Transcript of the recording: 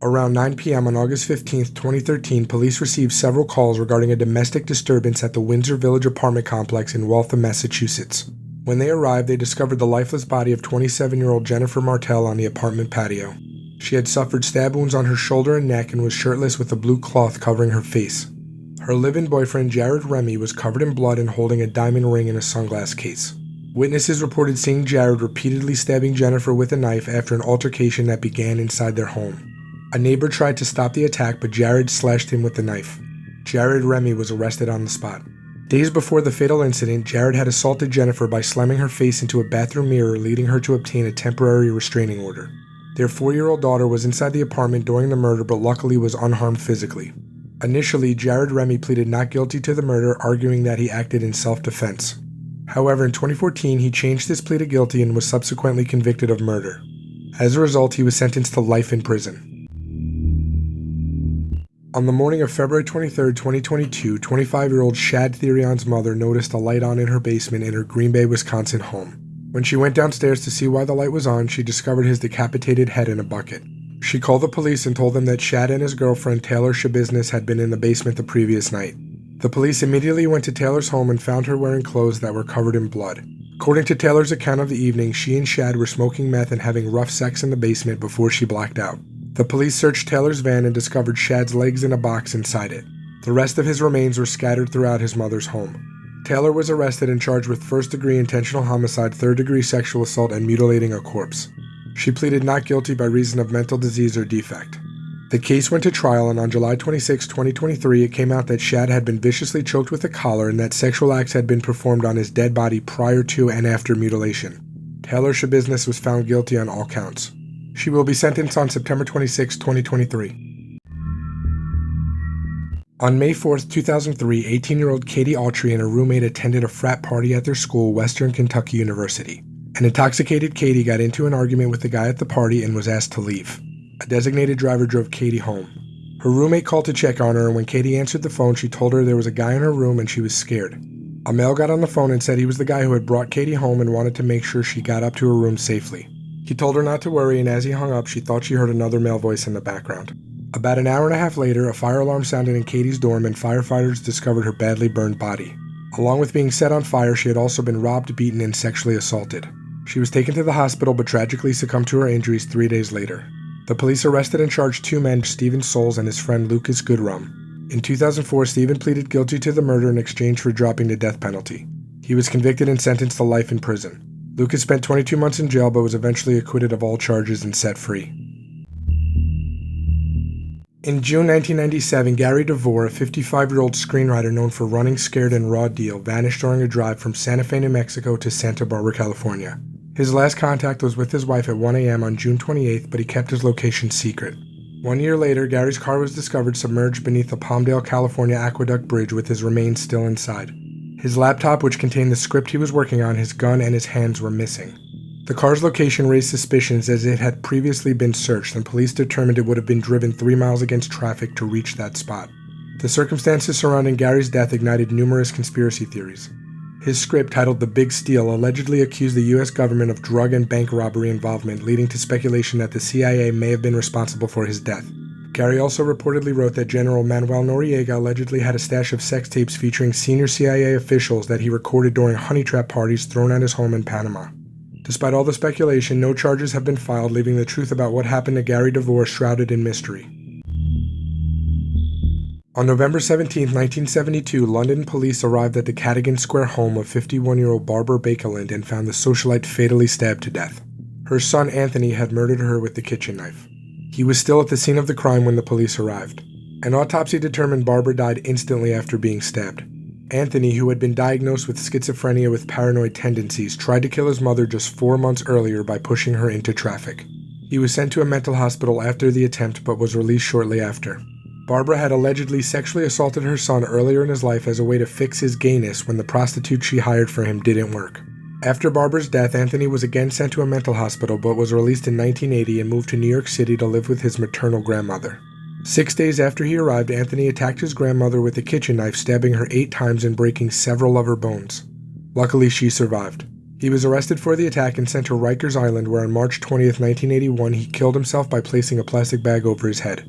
Around 9 p.m. on August 15, 2013, police received several calls regarding a domestic disturbance at the Windsor Village apartment complex in Waltham, Massachusetts. When they arrived, they discovered the lifeless body of 27-year-old Jennifer Martel on the apartment patio. She had suffered stab wounds on her shoulder and neck and was shirtless with a blue cloth covering her face. Her live-in boyfriend, Jared Remy, was covered in blood and holding a diamond ring in a sunglass case. Witnesses reported seeing Jared repeatedly stabbing Jennifer with a knife after an altercation that began inside their home. A neighbor tried to stop the attack, but Jared slashed him with the knife. Jared Remy was arrested on the spot. Days before the fatal incident, Jared had assaulted Jennifer by slamming her face into a bathroom mirror, leading her to obtain a temporary restraining order. Their 4-year-old daughter was inside the apartment during the murder, but luckily was unharmed physically. Initially, Jared Remy pleaded not guilty to the murder, arguing that he acted in self-defense. However, in 2014, he changed his plea to guilty and was subsequently convicted of murder. As a result, he was sentenced to life in prison. On the morning of February 23, 2022, 25-year-old Shad Thyrion mother noticed a light on in her basement in her Green Bay, Wisconsin home. When she went downstairs to see why the light was on, she discovered his decapitated head in a bucket. She called the police and told them that Shad and his girlfriend Taylor Shabiznes had been in the basement the previous night. The police immediately went to Taylor's home and found her wearing clothes that were covered in blood. According to Taylor's account of the evening, she and Shad were smoking meth and having rough sex in the basement before she blacked out. The police searched Taylor's van and discovered Shad's legs in a box inside it. The rest of his remains were scattered throughout his mother's home. Taylor was arrested and charged with first-degree intentional homicide, third-degree sexual assault, and mutilating a corpse. She pleaded not guilty by reason of mental disease or defect. The case went to trial, and on July 26, 2023, it came out that Shad had been viciously choked with a collar and that sexual acts had been performed on his dead body prior to and after mutilation. Taylor Shabiznes was found guilty on all counts. She will be sentenced on September 26, 2023. On May 4, 2003, 18-year-old Katie Autry and her roommate attended a frat party at their school, Western Kentucky University. An intoxicated Katie got into an argument with the guy at the party and was asked to leave. A designated driver drove Katie home. Her roommate called to check on her, and when Katie answered the phone, she told her there was a guy in her room and she was scared. A male got on the phone and said he was the guy who had brought Katie home and wanted to make sure she got up to her room safely. He told her not to worry, and as he hung up, she thought she heard another male voice in the background. About an hour and a half later, a fire alarm sounded in Katie's dorm and firefighters discovered her badly burned body. Along with being set on fire, she had also been robbed, beaten, and sexually assaulted. She was taken to the hospital but tragically succumbed to her injuries 3 days later. The police arrested and charged 2 men, Stephen Souls and his friend Lucas Goodrum. In 2004, Stephen pleaded guilty to the murder in exchange for dropping the death penalty. He was convicted and sentenced to life in prison. Lucas spent 22 months in jail but was eventually acquitted of all charges and set free. In June 1997, Gary DeVore, a 55-year-old screenwriter known for Running Scared and Raw Deal, vanished during a drive from Santa Fe, New Mexico to Santa Barbara, California. His last contact was with his wife at 1 a.m. on June 28th, but he kept his location secret. 1 year later, Gary's car was discovered submerged beneath a Palmdale, California aqueduct bridge with his remains still inside. His laptop, which contained the script he was working on, his gun, and his hands were missing. The car's location raised suspicions as it had previously been searched, and police determined it would have been driven 3 miles against traffic to reach that spot. The circumstances surrounding Gary's death ignited numerous conspiracy theories. His script, titled The Big Steal, allegedly accused the U.S. government of drug and bank robbery involvement, leading to speculation that the CIA may have been responsible for his death. Gary also reportedly wrote that General Manuel Noriega allegedly had a stash of sex tapes featuring senior CIA officials that he recorded during honey trap parties thrown at his home in Panama. Despite all the speculation, no charges have been filed, leaving the truth about what happened to Gary DeVore shrouded in mystery. On November 17, 1972, London police arrived at the Cadogan Square home of 51-year-old Barbara Baekeland and found the socialite fatally stabbed to death. Her son Anthony had murdered her with the kitchen knife. He was still at the scene of the crime when the police arrived. An autopsy determined Barbara died instantly after being stabbed. Anthony, who had been diagnosed with schizophrenia with paranoid tendencies, tried to kill his mother just 4 months earlier by pushing her into traffic. He was sent to a mental hospital after the attempt but was released shortly after. Barbara had allegedly sexually assaulted her son earlier in his life as a way to fix his gayness when the prostitute she hired for him didn't work. After Barbara's death, Anthony was again sent to a mental hospital but was released in 1980 and moved to New York City to live with his maternal grandmother. 6 days after he arrived, Anthony attacked his grandmother with a kitchen knife, stabbing her 8 times and breaking several of her bones. Luckily, she survived. He was arrested for the attack and sent to Rikers Island, where on March 20th, 1981, he killed himself by placing a plastic bag over his head.